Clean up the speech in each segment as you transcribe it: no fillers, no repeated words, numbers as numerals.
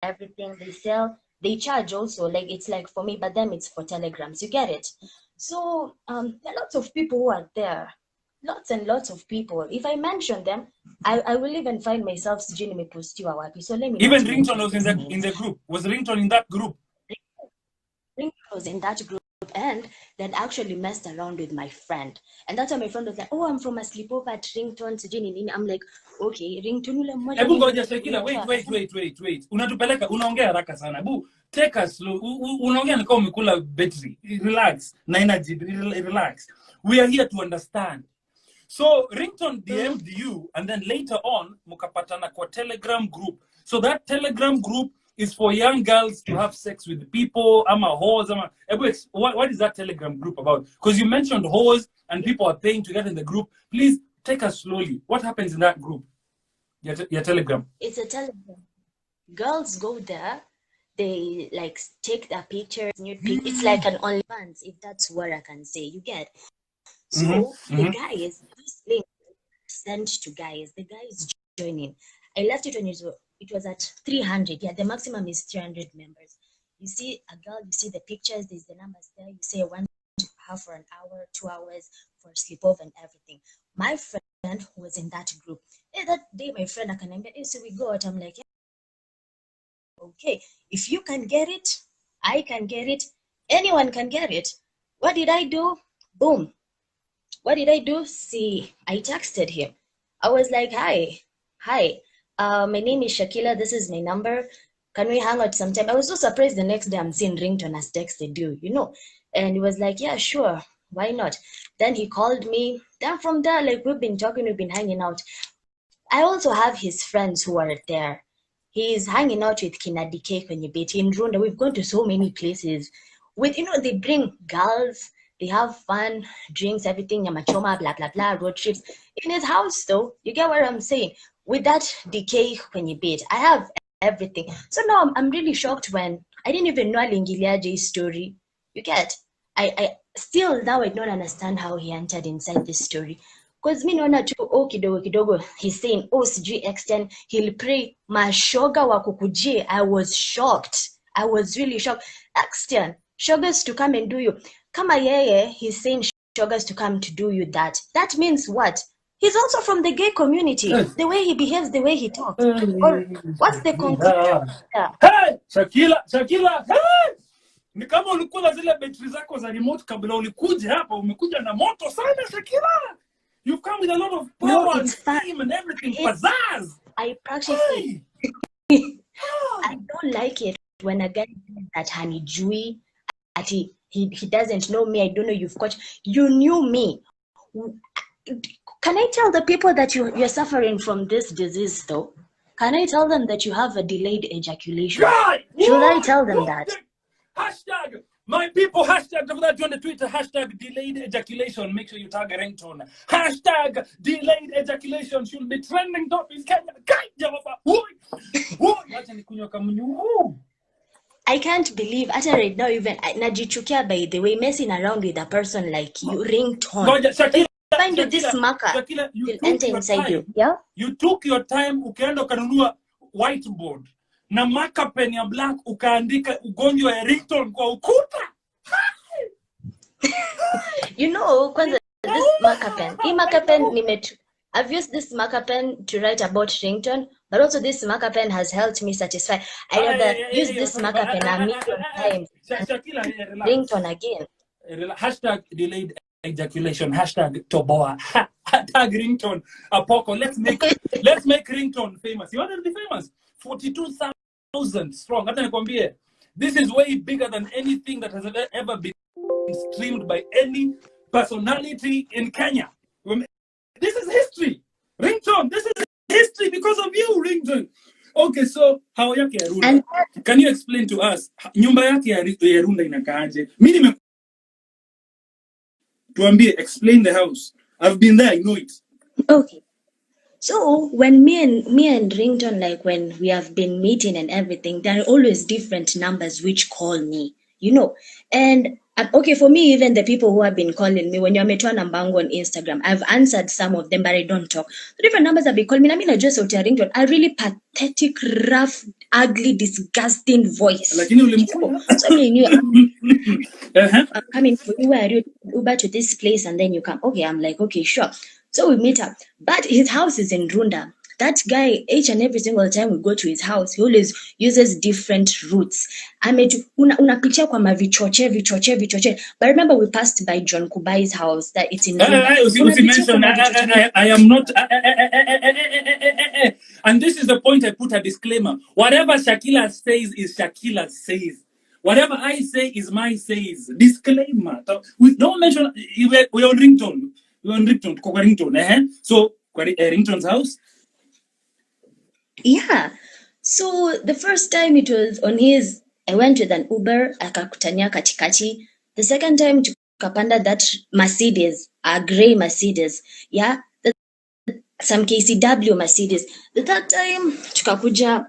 everything. They sell, they charge also. Like it's like for me, but them it's for telegrams. You get it? So there are lots of people who are there. Lots and lots of people. If I mention them, I will even find myself sijui nimepostiwa wapi. So let me Even not Ringtone was mention in the group. Was Ringtone in that group? Ringtone was in that group, and that actually messed around with my friend. And that's why my friend was like, oh, I'm from a sleepover at Ringtone sijui nini. I'm like, okay, Ringtone ule mmoja. Ebu ngoja Shakila, wait. Unatupeleka, unaongea haraka sana. Ebu take us slow. Unaongea ni kama umekula battery. Relax. Na energy, relax. We are here to understand. So Ringtone DM'd you, and then later on, mukapatana kwa Telegram group. So that Telegram group is for young girls to have sex with people. Ama whores. What is that Telegram group about? Because you mentioned whores and people are paying to get in the group. Please take us slowly. What happens in that group? Your Telegram. It's a Telegram. Girls go there. They like take their pictures, nude pic. It's like an OnlyFans, if that's what I can say. You get. So the guys, this link sent to guys. The guys joining. I left it when it was at 300. Yeah, the maximum is 300 members. You see a girl, you see the pictures. There's the numbers there. You say 1 half for an hour, 2 hours for sleepover and everything. My friend who was in that group. That day, my friend akaniambia, hey, so we go out. I'm like, yeah. Okay, if you can get it, I can get it. Anyone can get it. What did I do? Boom. What did I do? See, I texted him. I was like, hi, my name is Shakila. This is my number. Can we hang out sometime? I was so surprised the next day I'm seeing Ringtone has texted you, you know. And he was like, yeah, sure. Why not? Then he called me. Then from there, like we've been talking, we've been hanging out. I also have his friends who are there. He's hanging out with Kina DK when you beat in Runda. We've gone to so many places. With, you know, they bring girls. They have fun, drinks, everything, yamachoma, blah, blah, blah, road trips. In his house, though, you get what I'm saying? With that decay when you beat, I have everything. So now I'm really shocked when I didn't even know Alingilia J's story. You get? I still now I don't understand how he entered inside this story. Because me naona tu kidogo he's saying, oh, sijui Xtian, he'll pray mashoga wakukujie. I was shocked. I was really shocked. Xtian, shogas to come and do you. Kama yeye, he's saying shogas to come to do you that. That means what? He's also from the gay community. The way he behaves, the way he talks. Or what's the conclusion? Hey, Shakila, hey! Ni kama ulikuwa zile battery zako za remote kabla ulikuja hapa, umekuja na moto sana Shakila. You've come with a lot of power and steam and everything. Pizzazz. I practically I don't like it when a guy says that hanijui, that he doesn't know me. I don't know you've got. You knew me. Can I tell the people that you're suffering from this disease though? Can I tell them that you have a delayed ejaculation? God! Should I tell them that? Hashtag, my people, hashtag, don't forget to on the Twitter, hashtag delayed ejaculation. Make sure you tag a Ringtone. Hashtag delayed ejaculation should be trending top in Kenya. I can't believe, actually right now even, najichukia by the way, messing around with a person like you, Ringtone. Shakila, find you this marker, Shakila, you will enter inside time. you. Yeah? You took your time, ukaenda ukanunua whiteboard. Na marker pen ya black, ukaandika ugonjwa ya Ringtone kwa ukuta. You know, this marker pen, I've used this marker pen to write about Ringtone, but also this marker pen has helped me satisfy. I rather use this marker pen a million times. Ringtone again. Hashtag delayed ejaculation. Hashtag Toboa. Tag Ringtone. Apoko. Let's make Ringtone famous. You want to be famous? 42,000 strong. This is way bigger than anything that has ever been streamed by any personality in Kenya. This is history. Ringtone, this is history because of you, Ringtone. Okay, so how yake ya Runda? Can you explain to us nyumba yake ya Runda inakaaje? Mimi tuambie, explain the house. I've been there, I know it. Okay. So when me and Ringtone, like when we have been meeting and everything, there are always different numbers which call me, you know. And Okay, for me, even the people who have been calling me, when you're metwa nambangu on Instagram, I've answered some of them, but I don't talk. The different numbers have been calling me. I mean, I just out Ringtone, a really pathetic, rough, ugly, disgusting voice. Lakini So I mean, uh-huh. I'm coming for you. Where are you? Uber to this place, and then you come. Okay, I'm like, okay, sure. So we meet up, but his house is in Runda. That guy, each and every single time we go to his house, he always uses different routes. Unapitia kwa vichoche. But remember, we passed by John Kubai's house, that it's in Runda. I am not. And this is the point I put a disclaimer. Whatever Shakila says is Shakila says. Whatever I say is my says. Disclaimer. We don't mention. We're on Ringtone. We're on Ringtone. Ringtone. So, Ringtone's house. Yeah. So the first time it was on his, I went with an Uber, akakutania katikati. The second time tukapanda that Mercedes, a grey Mercedes. Yeah. Some KCW Mercedes. The third time tukakuja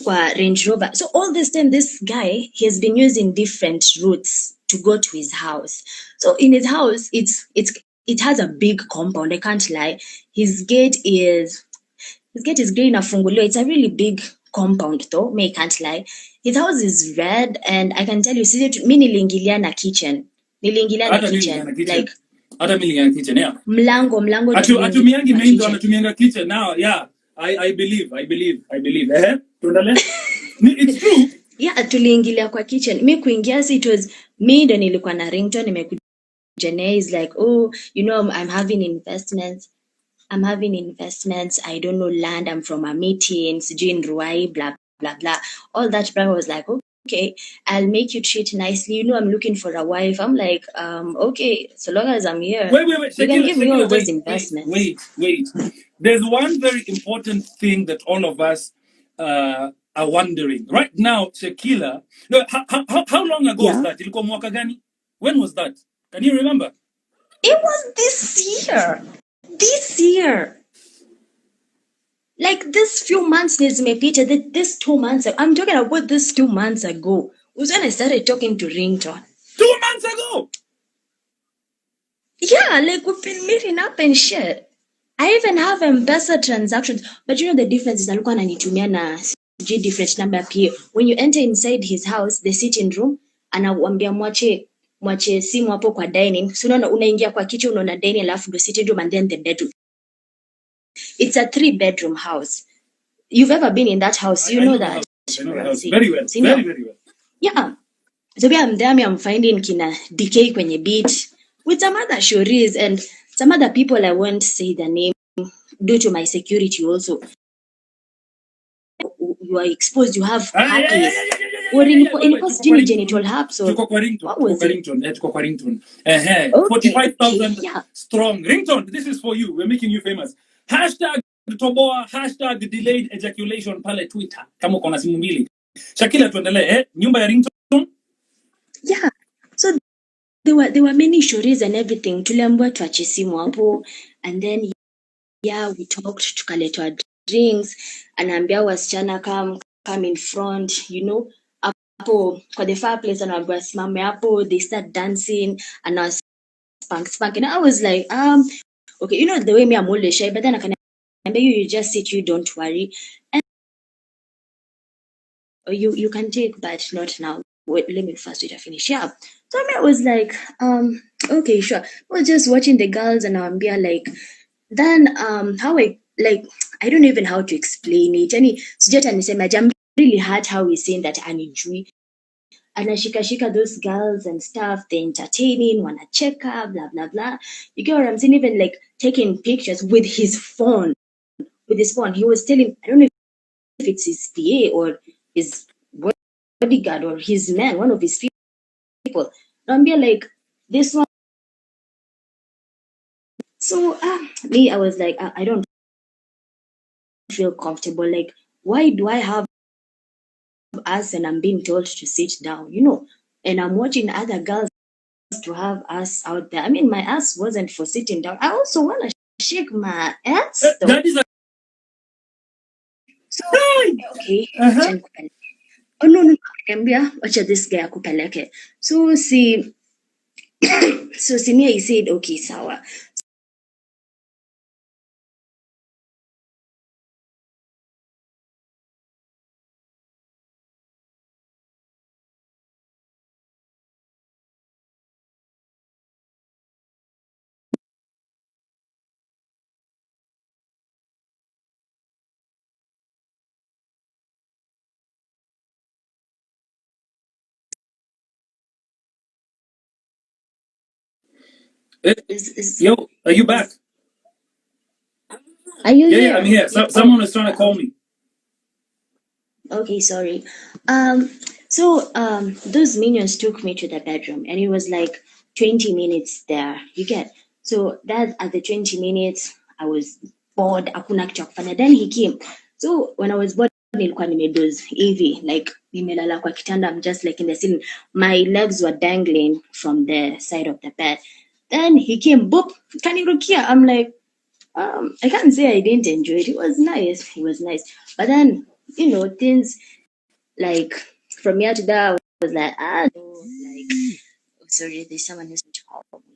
kwa Range Rover. So all this time, this guy, he has been using different routes to go to his house. So in his house, it has a big compound. I can't lie. His gate is grey inafunguliwa. It's a really big compound though. Me, I can't lie. His house is red, and I can tell you, mi niliingilia na kitchen. Like hata niliingia kitchen, yeah. Mlango atumiangi main door, anatumianga kitchen now, yeah. I believe. It's true. Yeah, tuliingilia kwa kitchen. Mi kuingia, si it was me ndo nilikuwa na Ringtone, nimekuja naye, is like, oh, you know, I'm having investments. I don't know land. I'm from a meeting, sijui in Ruai, blah, blah, blah. All that. Brother was like, okay, I'll make you treat nicely. You know, I'm looking for a wife. I'm like, okay, so long as I'm here, wait, you can give me all those investments. Wait. There's one very important thing that all of us are wondering. Right now, Shakila, no, how long ago was that? Ilikuwa mwaka gani? When was that? Can you remember? It was this year. Like this few months, this 2 months ago. I'm talking about this 2 months ago. Was when I started talking to Ringtone. 2 months ago? Yeah, like we've been meeting up and shit. I even have M-Pesa transactions. But you know the difference is alikuwa ananitumia na different number PA. When you enter inside his house, the sitting room, anawaambia mwache simu hapo kwa dining. So unaingia kwa kitchen, unaona dining, alafu the sitting room, and then the bedroom. It's a 3-bedroom house. You've ever been in that house, you know that. I know the house very well. Very well. Yeah. So I'm there, I'm finding kina DK kwenye beach with some other shories and some other people I won't say the name due to my security also. You are exposed, you have hackers. Or in genital herpes or what was it? Ringtone. Okay. 45,000 Yeah. strong. Ringtone, this is for you. We're making you famous. #Toboa, #delayed ejaculation pale Twitter. Kama uko na simu mbili. Shakila, tuendelee. Nyumba ya Ringtone? Yeah. So there were many stories and everything. Tuliambiwa tuache simu hapo, and then yeah, we talked, tukaletwa drinks, anaambia wasichana come in front, you know, hapo kwa the fireplace, anaambia simame hapo, they start dancing and I was spank, and I was like, okay, you know the way me I'm always shy, but then I can you just sit, you don't worry, and you can take, but not now. Wait, let me first finish. Yeah. So I was like, okay, sure. I was just watching the girls and I'm like, then how I don't even how to explain it. Yani sijata nisema I'm really hurt how he's saying that anijui. Anashika those girls and stuff, they're entertaining, wanna check up, blah blah blah. You get what I'm saying? Even like taking pictures with his phone. He was telling, I don't know if it's his PA or his bodyguard or his man, one of his people. I'm like, this one. So me, I was like, I don't feel comfortable. Like, why do I have us and I'm being told to sit down, you know? And I'm watching other girls to have us out there. I mean, my ass wasn't for sitting down. I also want to shake my ass. That is so, okay. Oh no, Kambia, watch this guy akupeleke. So see, So senior, he said, okay, sawa. Yo, are you back? Are you Yeah, here? I'm here. Yeah. Someone is trying to call me. Okay, sorry. So those minions took me to the bedroom, and it was like 20 minutes there. You get. So that at the 20 minutes, I was bored. Hakuna kitu ya kufanya. Then he came. So when I was bored, nilikuwa nimedoze hivi, like nimelala kwa kitanda. I'm just like in the ceiling. My legs were dangling from the side of the bed. Then he came, boop, kanirukia. I'm like, I can't say I didn't enjoy it. It was nice. It was nice. But then, things like from here to there, I was like, no, like, oh, sorry, there's someone who's to call me.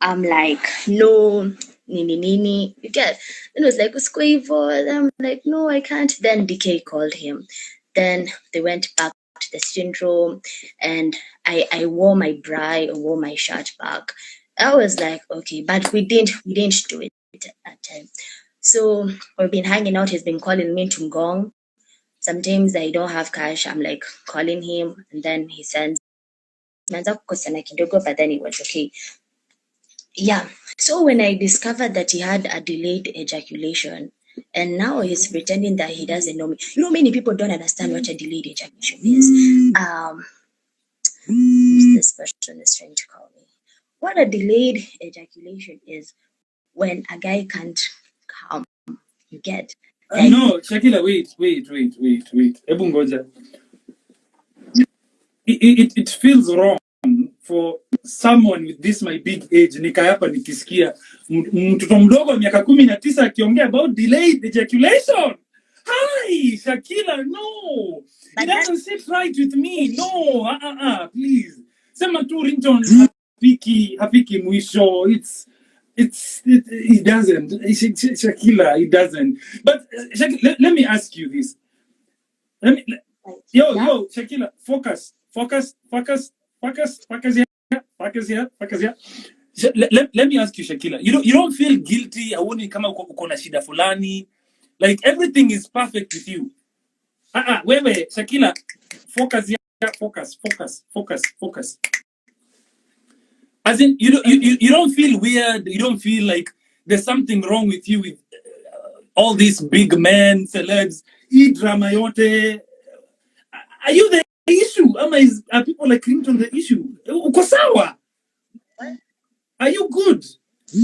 I'm like, no, nini. You get, it was like, and I'm like, no, I can't. Then DK called him. Then they went back to the sitting room, and I wore my bra, I wore my shirt back. I was like, okay, but we didn't do it at that time. So we've been hanging out. He's been calling me to Ngong. Sometimes I don't have cash. I'm like calling him, and then he sends. Naanza kukosana kidogo, but then it was okay. Yeah. So when I discovered that he had a delayed ejaculation, and now he's pretending that he doesn't know me. Many people don't understand what a delayed ejaculation is. This person is trying to call me. What a delayed ejaculation is when a guy can't come. You get. No, Shakila, wait. Ebu ngoja. It feels wrong for someone with this my big age nikayapa nikisikia mtoto mdogo wa miaka 19 akiongea about delayed ejaculation. Hi, Shakila, no. It doesn't sit right with me. No, please. Sema tu Ringtone hafiki mwisho. It doesn't. Shakila, it doesn't. But Shakila, let me ask you this. Yo, Shakila, focus here. Let me ask you, Shakila. You don't feel guilty? Auoni kama uko na shida fulani? Like everything is perfect with you. Wewe, Shakila, focus here. Focus. As in, you don't feel weird. You don't feel like there's something wrong with you with all these big men, celebs, drama yote. Are you the issue? Are people like Ringtone the issue? Uko sawa? Are you good?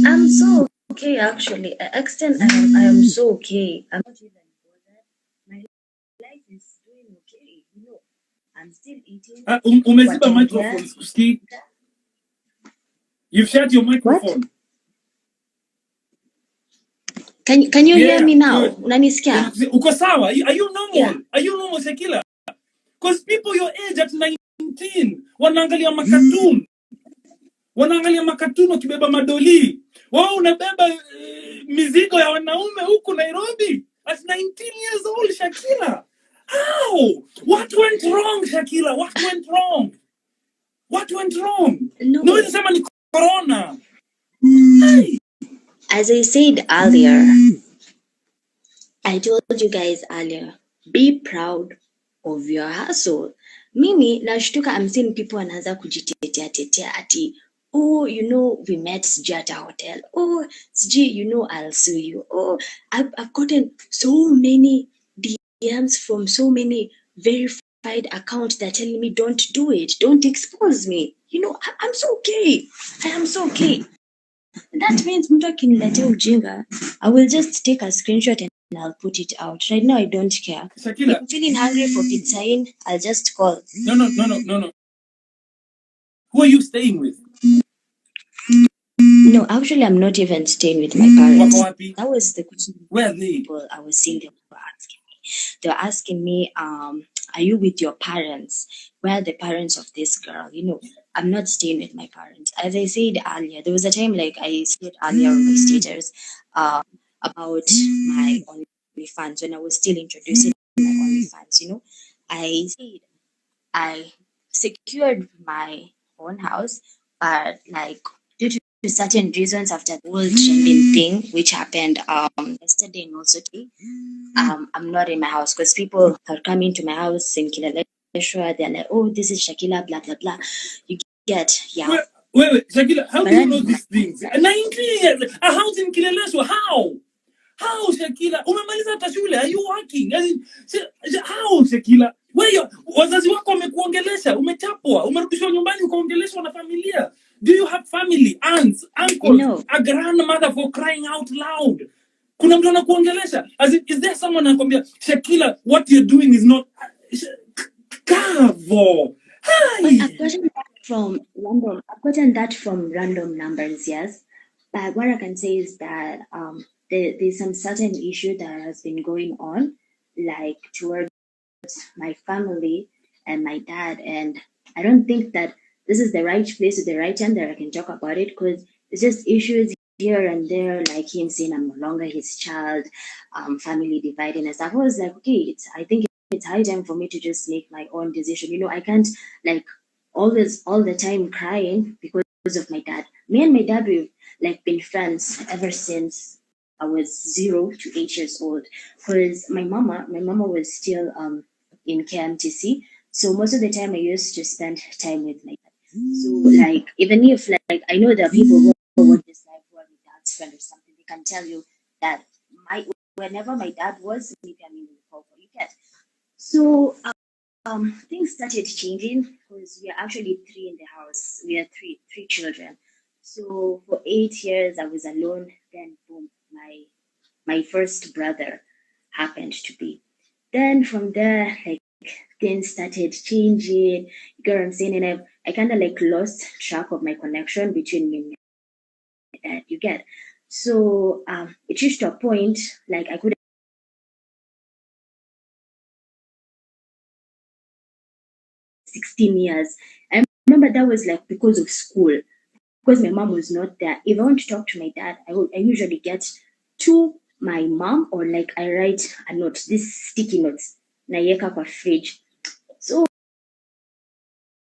I'm so okay, actually. Xtian, I am so okay. I'm not even bothered. My life is doing okay. I'm still eating. Umeziba microphone, Skuski. You've shut your microphone. What? Can you hear me now? Unanisikia? Uko sawa? Are you normal? Yeah. Are you normal, Shakila? Because people your age at 19 wanaangalia makatuni. Wanaangalia makatuni wakibeba madoli. Wao unabeba mizigo ya wanaume huku Nairobi at 19 years old, Shakila. How? What went wrong, Shakila? What went wrong? No, it's ni corona. As I said earlier, I told you guys earlier, be proud of your hustle. Mimi nashtuka, I'm seeing people wanaanza kujitetea ati, oh, we met sijui at a hotel. Oh, sijui, I'll sue you. Oh, I've gotten so many DMs from so many verified accounts that are telling me don't do it, don't expose me. I'm so okay. I am so okay. That means mtu akiniletea ujinga, I will just take a screenshot and I'll put it out. Right now, I don't care. Shakila. If I'm feeling hungry for pizza in, I'll just call. No. Who are you staying with? No, actually, I'm not even staying with my parents. That was the question. Where are they? Well, I was seeing them were asking me. They were asking me, are you with your parents? Where are the parents of this girl? I'm not staying with my parents. As I said earlier, there was a time like I said earlier on my status about my OnlyFans when I was still introducing my OnlyFans. I said I secured my own house, but like due to certain reasons after the whole trending thing which happened yesterday and also today, I'm not in my house because people are coming to my house in Kileleshwa. They're like, oh, this is Shakila, blah blah blah. You get, yeah. Wait, Shakila, how do you know But these things? 19 years, a house in Kileleshwa, how? How, Shakila? Umemaliza hata shule, are you working? How, Shakila? Wazazi wako wamekuongelesha, umechapwa, umerudishwa nyumbani ukaongeleshwa na familia. Do you have family, aunts, uncles, a grandmother for crying out loud? Kuna mtu anakuongelesha? Is there someone anakuambia, Shakila, what you're doing is not... Kavo! But I've gotten that from random numbers, yes. But what I can say is that there's some certain issue that has been going on, like towards my family and my dad, and I don't think that this is the right place or the right time that I can talk about it, because it's just issues here and there, like him saying I'm no longer his child, family dividing and stuff. I was like, okay, I think it's high time for me to just make my own decision. I can't like always all the time crying because of my dad. Me and my dad, we've like been friends ever since I was 0 to 8 years old. Because my mama was still in KMTC, so most of the time I used to spend time with my dad. So like even if like I know there are people who watch this live who are my dad's friend or something, they can tell you that whenever my dad was, maybe I'm in the call for you get. So things started changing because we are actually 3 in the house. We are three children. So for 8 years I was alone. Then boom, my first brother happened to be. Then from there, like things started changing. You get what I'm saying? And I kind of like lost track of my connection between me and my dad. You get. So it reached to a point like I couldn't 16 years. I remember that was like because of school, because my mom was not there. If I want to talk to my dad, I usually get to my mom or like I write a note, these sticky notes, naiweka kwa fridge. So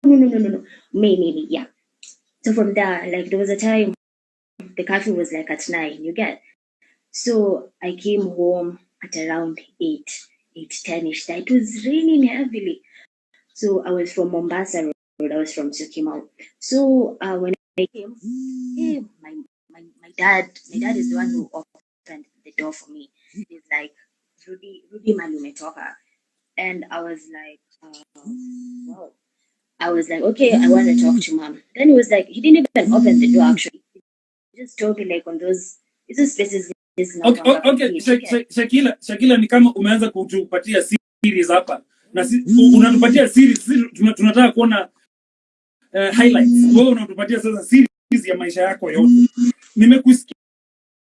no, maybe yeah. So from there, like there was a time the curfew was like at 9. You get. So I came home at around 8:10ish. It was raining heavily. So I was from Mombasa Road. I was from Syokimau. So when I came, hey, my dad is the one who opened the door for me. He's like, Rudy mali umetoka. And I was like, wow. I was like, okay, I want to talk to mom. Then he was like, he didn't even open the door actually. He just told me like on those spaces. Okay, Shakila, ni kama umeanza kutupatia series hapa na unatupatia series, tunataka kuona highlights. Wewe unatupatia sasa series ya maisha yako yote. Nimekusikia.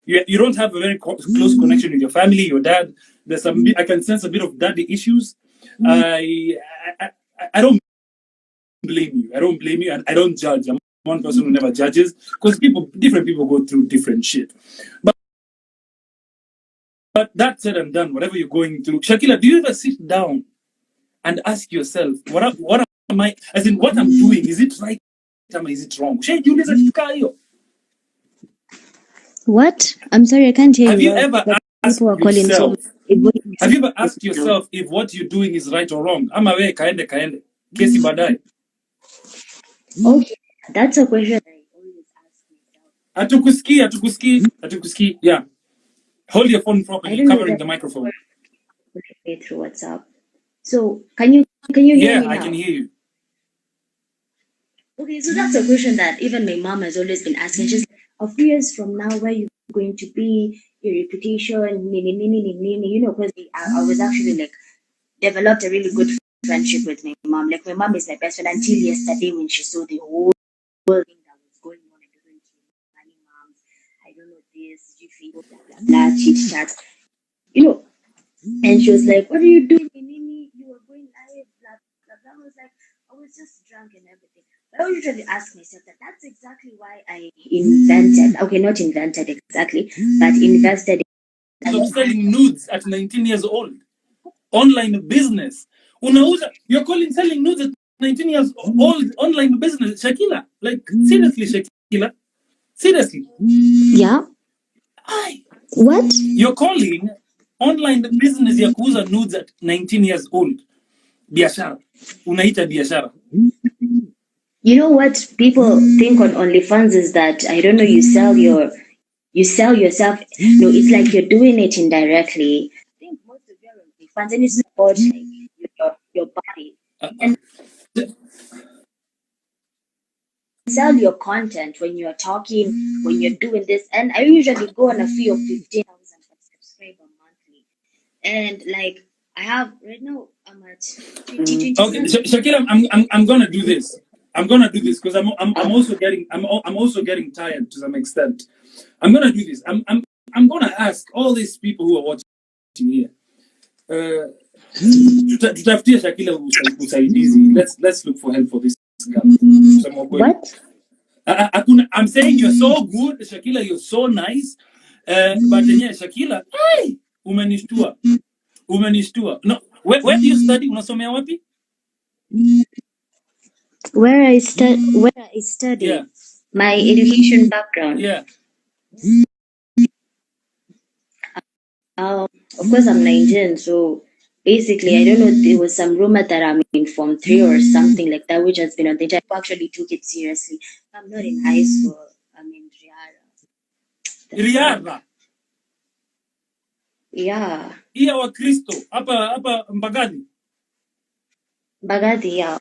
You don't have a very close connection with your family, your dad. I can sense a bit of daddy issues. I don't blame you. I don't blame you, and I don't judge. I'm one person who never judges because different people go through different shit. But that said and done, whatever you're going through, Shakila, do you ever sit down and ask yourself, what am I, as in what I'm doing, is it right or is it wrong? What? I'm sorry, I can't hear Have you. Have you ever asked yourself if what you're doing is right or wrong? Ama we kaende kesi badai. Okay, that's a question I always ask myself. Hatukuski. Yeah. Hold your phone properly, covering the microphone. Through WhatsApp. So can you hear me now? Yeah, I can hear you. Okay, so that's a question that even my mom has always been asking. Just a few years from now, where you going to be, your reputation, because I was actually like developed a really good friendship with my mom. Like my mom is my best friend until yesterday when she saw the whole thing that was going on. I don't know this, you feel blah chit chat, and she was like, "What are you doing, Nini? You were going live, blah blah blah." I was like, I was just drunk and everything. I usually ask myself that that's exactly why I invented, okay, not invented exactly, but invested of selling nudes at 19 years old. Online business. Unauza, you're calling selling nudes at 19 years old online business. Shakila, like seriously, Shakila, seriously. Yeah. Aye. What? You're calling online business ya kuuza nudes at 19 years old biashara. Unaita biashara. You know what people think on OnlyFans is that, I don't know, you sell yourself. No, it's like you're doing it indirectly. I think most of your OnlyFans, and it's about like your body. And sell your content when you're talking, when you're doing this. And I usually go on a fee of 15,000 per subscriber monthly. And like I have right now, I'm at 20, Okay, Shakira, I'm gonna do this. I'm gonna do this because I'm also getting tired to some extent. I'm gonna do this. I'm gonna ask all these people who are watching here. Tutafutie Shakila usaidizi. Let's look for help for this girl. What? I'm saying you're so good, Shakila. You're so nice. But yeah, Shakila, hey, umenishtua. No, where do you study? Unasomea wapi? Where I study, Yeah. my education background. Yeah. Of course, I'm 19, so basically, I don't know. There was some rumor that I'm in Form 3 or something like that, which has been on the job. Actually, took it seriously. I'm not in high school. I'm in Riara. Riara. Yeah. Iya wa Kristo hapa Mbagadi. Bagadi, yeah.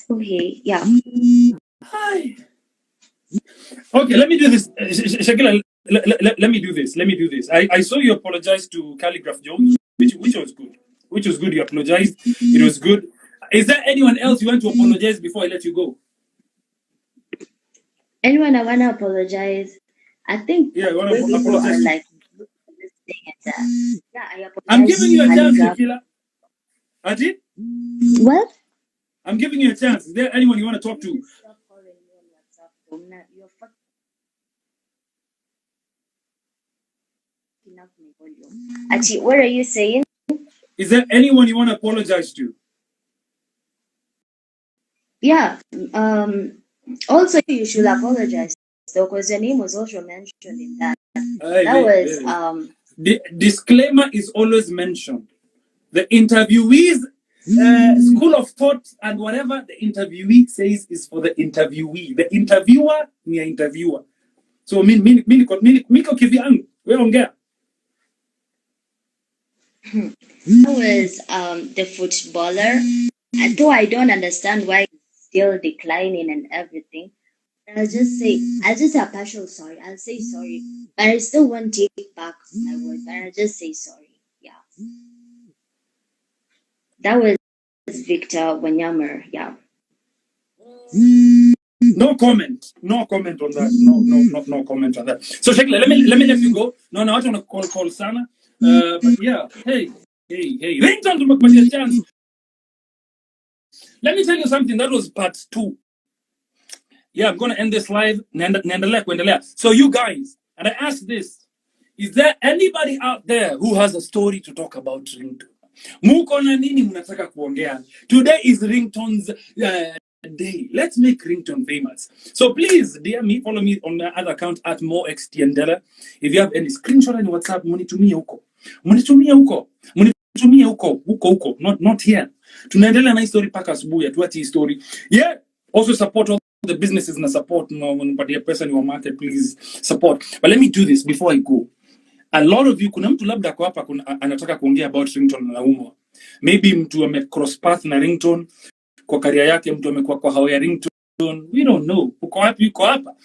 Okay, yeah. Hi. Okay, let me do this. Shakila, let me do this. I saw you apologize to Calligraph Jones, which was good. Which was good. You apologized. It was good. Is there anyone else you want to apologize before I let you go? Anyone I want to apologize? I think Yeah, you want to people apologize? are like listening and yeah, I apologize. I'm giving you a chance, Shakila. Adi? What? I'm giving you a chance. Is there anyone you want to talk to? Stop calling me on WhatsApp. You're fucking up my volume. Achi, what are you saying? Is there anyone you want to apologize to? Yeah. Also, you should apologize though, because your name was also mentioned in that. The disclaimer is always mentioned. The interviewees, school of thought, and whatever the interviewee says is for the interviewee. The interviewer ni interviewer. So miko kivyangu wewe ongea. That was the footballer. And though I don't understand why it's still declining and everything, I'll just say a partial sorry. I'll say sorry, but I still won't take back my word. But I'll just say sorry. Yeah, that was Victor Wanyama. Yeah. No comment on that. No comment on that. So Shakila, let me let you go. No, I want to call Sana. But yeah, hey, Ringtone tumepatia chance. Let me tell you something. That was part 2. Yeah, I'm going to end this live. So you guys, and I ask this, is there anybody out there who has a story to talk about Ringtone? Muko na nini mnataka kuongea? Today is Ringtone's day. Let's make Ringtone famous. So please DM me, follow me on my other account at more Xtian Dela. If you have any screenshot in WhatsApp, munitumie huko. Not here. Tunaendelea na story paka asubuhi, atuachi story. Yeah, also support all the businesses na support wanapatia pesa in your market, please support. But let me do this before I go. A lot of you, kuna mtu labda kwa hapa anataka kuongea about Ringtone na umwa. Maybe mtu cross path na Ringtone kwa career yake, mtu amekuwa kwa hao ya Ringtone. We don't know. Uko hapa.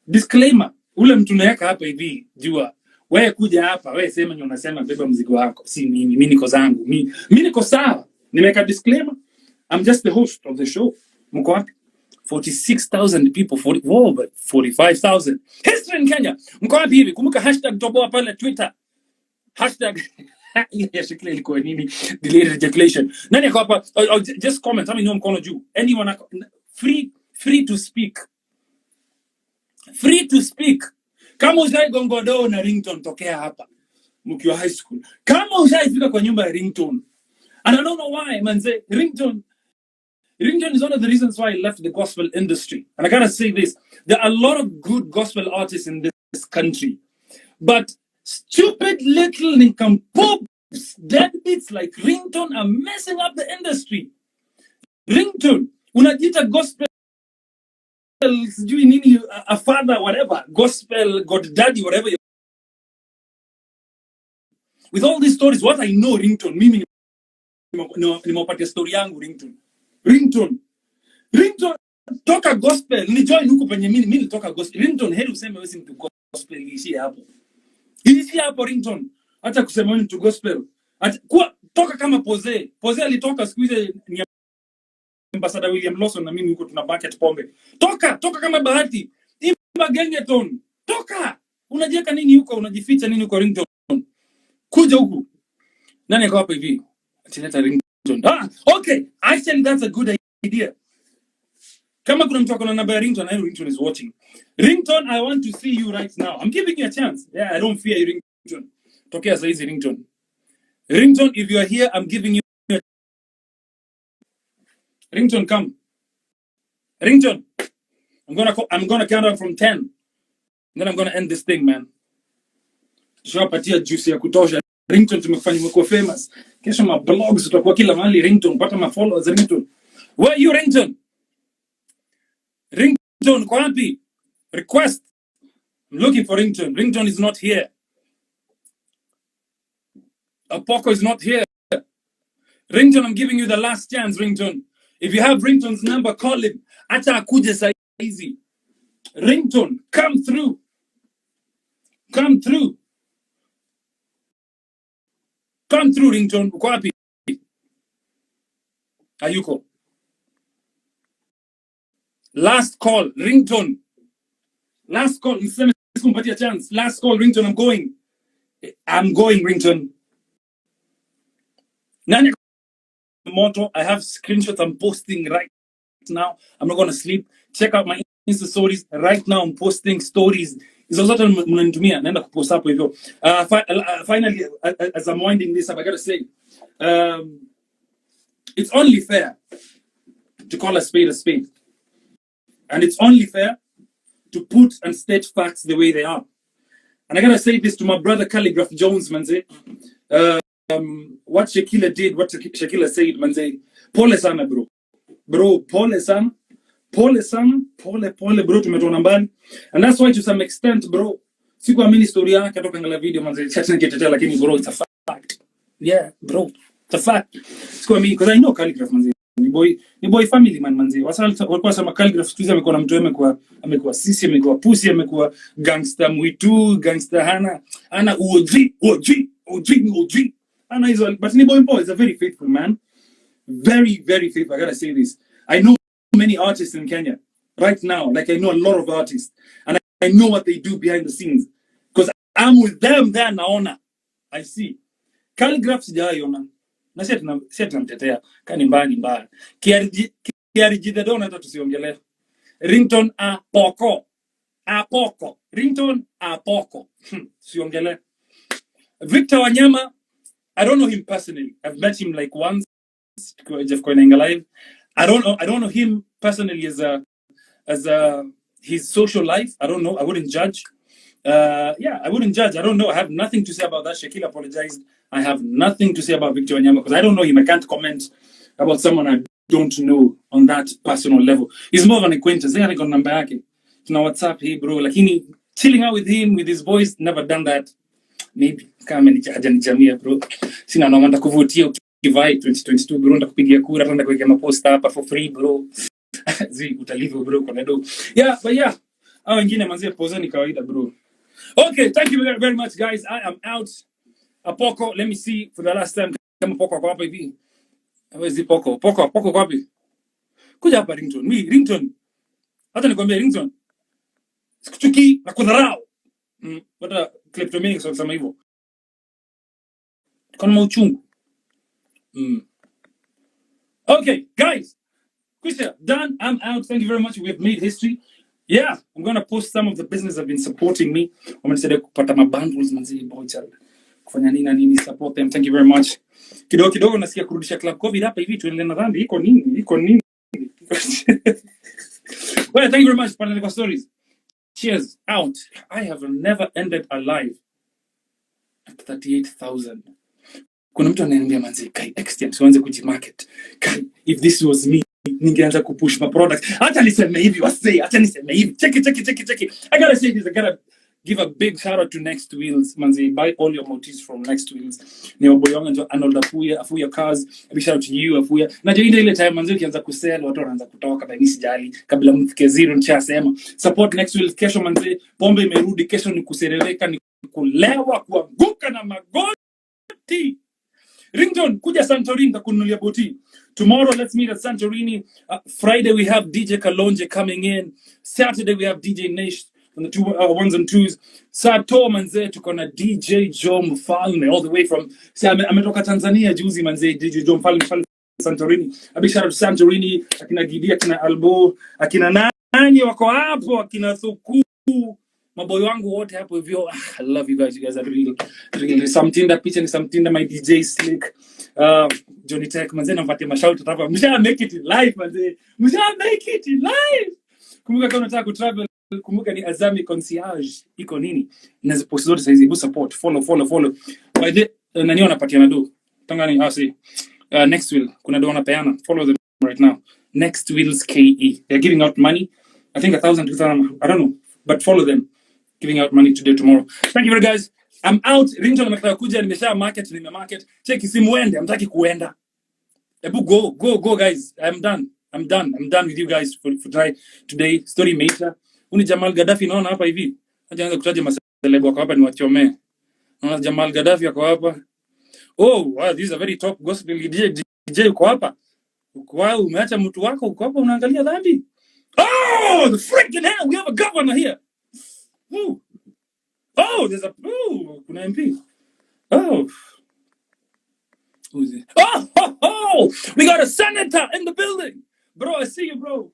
Disclaimer, ule mtu naweka hapa hivi, jua. Wewe kuja hapa, wewe sema ni unasema beba mzigo wako. Si mimi niko zangu. Mimi niko sawa. Nimeweka disclaimer. I'm just the host of the show. Mko wapi? 46,000 people, 45,000. History in Kenya. Mko wapi hivi? Kumbuka hashtag toboa pale Twitter. Hashtag Yeah, Shakila ilikuwa nini? Delayed ejaculation. Nani ako hapa? Just comment. Tell me no mkono juu. Anyone free to speak. Free to speak. Kama usai gongodo na Ringtone tokea hapa. Mkiwa high school. Kama usai fika kwa nyumba ya Ringtone. And I don't know why, man. Say Ringtone is one of the reasons why I left the gospel industry. And I gotta say this. There are a lot of good gospel artists in this country. But stupid little nincompoops, deadbeats like Ringtone are messing up the industry. Ringtone, unajita gospel, a father, whatever, gospel, God daddy, whatever. With all these stories, what I know, Ringtone, mimi nimewapatia story yangu Ringtone, toka gospel, ni join huko penye mimi toka gospel. Ringtone, heri useme wewe si mtu gospel, ishia hapo. Ishia hapo Ringtone. Hata kusema wewe mtu gospel. Toka kama Pose alitoka siku hizo ni Ambassador William Lawson na mimi huko tuna bucket pombe. Toka kama Bahati. Imba Gengeton. Toka. Unajiweka nini huko? Unajificha nini huko Ringtone? Kuja huku. Nani ako hapa hivi? Atileta Ringtone. Okay. Actually that's a good idea. Kama kuna mtu akona namba ya Ringtone, I know Ringtone is watching. Ringtone, I want to see you right now. I'm giving you a chance. Yeah, I don't fear you, Ringtone. Tokea saa hizi Ringtone. Ringtone, if you are here, I'm giving you a... Ringtone, come. Ringtone, I'm gonna count down from 10. And then I'm gonna end this thing, man. Tushawapatia juice ya kutosha. Ringtone tumekufanya umekuwa famous. Kesho ma blogs utakuwa kila mahali Ringtone, pata ma followers Ringtone. Where are you, Ringtone? Ringtone, kwa wapi? Request. I'm looking for Ringtone. Ringtone is not here. Apoko is not here. Ringtone, I'm giving you the last chance, Ringtone. If you have Ringtone's number, call him. Acha akuje saa hizi. Ringtone, come through. Come through. Come through, Ringtone. Uko wapi? Hayuko. Last call, Ringtone. Last call. Niseme sikumpatia chance. Last call, Ringtone, I'm going, Ringtone. Nani moto? I have screenshots I'm posting right now. I'm not gonna sleep. Check out my Insta stories right now. I'm posting stories. Hizo zote mnanitumia, naenda kupost hapo hivyo. Finally, as I'm winding this up, I gotta say, it's only fair to call a spade, and it's only fair to put and state facts the way they are. And I gotta say this to my brother Calligraph Jones, manze. What Shakila did, what Shakila said, manze. Pole sana, bro. Pole sana. Pole bro, tumetona mbali. And that's why to some extent, bro, sikuamini story yake toka ngala video manze, chat niketetea, lakini bro, it's a fact. Yeah, bro, it's a fact. Sikuamini because I know Calligraph manze. Ni boy family man manze. Walikuwa sema Calligraph siku hizi amekuwa na mtu amekuwa sisi, amekuwa pussy, amekuwa gangster mwitu, gangster hana OG. Ana hizo, but ni boy is a very faithful man. Very, very faithful. I gotta say this. I know many artists in Kenya right now, like I know a lot of artists, and I know what they do behind the scenes because I'm with them there naona. I see Calligraph sijaiona na sisi tunamtetea kani mbaya kiarijidedona hata tusiongelea. Ringtone apoko Ringtone apoko tusiongelea. Victor Wanyama, I don't know him personally. I've met him like once. Jeff Koinange live. I don't know him personally as his social life. I don't know. I wouldn't judge. I wouldn't judge. I don't know. I have nothing to say about that. Shakila apologized. I have nothing to say about Victor Wanyama because I don't know him. I can't comment about someone I don't know on that personal level. He's more of an acquaintance. I got number yake. Tuna WhatsApp, hey bro. Lakini chilling out with him, with his voice, never done that. Maybe kama hajanijamia bro. Sina naomba kuvutia Kivai 2022 bro, ndakupigia kura, tanda kuweka maposta hapa for free bro. Zi utalivo bro kwa do. Yeah, but yeah. Hao wengine manzie Pose ni kawaida bro. Okay, thank you very much guys. I am out. Apoko, let me see for the last time kama Poko kwa hapa hivi. Where's the Poko kwa wapi? Kuja hapa Ringtone. Ringtone. Hata nikwambia Ringtone. Sikuchuki na kudharau. Wata kleptomaniacs wakisema hivyo. Kuna mauchungu. Okay, guys. Krisha, done. I'm out. Thank you very much. We have made history. Yeah, I'm gonna post some of the business that have been supporting me. Wamenisaidia kupata mabundles manzi boy child. Kufanya nini na nini, support them. Thank you very much. Kidogo kidogo nasikia kurudisha club COVID hapa hivi tuendelee na dhambi. Iko nini? Well, thank you very much for stories. Cheers. Out. I have never ended alive at 38,000. Kuna mtu ananiambia manzi kai Xtian sianze kujimarket. Kai, if this was me, ningeanza kupush my product. Hata niseme hivi wasee, hata niseme hivi. Check it. I gotta say this, I gotta give a big shout out to Next Wheels. Manzi, buy all your motifs from Next Wheels. Ni oboyonga njo Arnold Afuya cars. A big shout out to you Afuya. Najua ile time manzi ukianza kusell watu wanaanza kutoka kabla nisijali. Kabla mfike zero nishasema. Support Next Wheels. Kesho manzi pombe imerudi, kesho ni kuserereka, ni kulewa, kuanguka na magoti. Ringtone, kuja Santorini takununulia boti. Tomorrow, let's meet at Santorini. Friday, we have DJ Kalonje coming in. Saturday, we have DJ Nash on the ones and twos. Sato manze, tuko na DJ Joe Mfalme all the way from ametoka Tanzania juzi manze, DJ Joe Mfalme Santorini. A big shout out to Santorini, akina Gidi, akina Albo, akina nani wako hapo, akina Thuku. Maboy wangu wote hapo hivyo. I love you guys. You guys are real. Samtinda picha ni Samtinda, my DJ Slick. Johnny Tech manze nampatia mashout hapa. Msha make it in life manze. Kumbuka kama unataka kutravel, kumbuka ni Azami Concierge. Iko nini? Nazo post zote saizi, hebu support, follow. By the nani wanapatia na do. Tangani see. Next Wheel kuna do wanapeana. Follow them right now. Next Wheels KE. They're giving out money. I think 1,000, 2,000, I don't know. But follow them. Giving out money today, tomorrow. Thank you very guys. I'm out. Ringtone nimekata kuja, nimesha market. Check simuende, hamtaki kuenda. Ebu go guys. I'm done with you guys for today. Story Mater. Uni Jamal Gaddafi naona hapa hivi. Hajaanza kutaja maselebo wako hapa ni wachomee. Naona Jamal Gaddafi yako hapa. Oh, wow, this is a very top gospel DJ uko hapa. Wow, umeacha mtu wako uko hapa unaangalia dhambi. Oh, the freaking hell. We have a governor here. Ooh. Oh, there's a kuna MP. Oh. Who's it? Oh, we got a senator in the building. Bro, I see you, bro.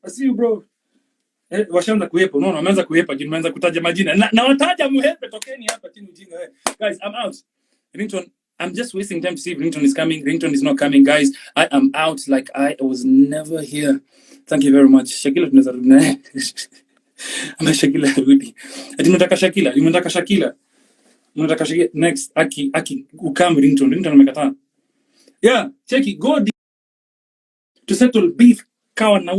Washaanza kuhepa. No, wameanza kuhepa. Nimeanza kutaja majina. Na wataja muhepe, tokeni hapa chini ujinga wewe. Guys, I'm out. Ringtone, I'm just wasting time to see if Ringtone is coming. Ringtone is not coming, guys. I am out like I was never here. Thank you very much. Shakila tunaweza rudi. Ama Shakila rudi. Ati unataka Shakila. Next Aki ukam Ringtone amekataa. Yeah, check it. Go to settle beef kawa na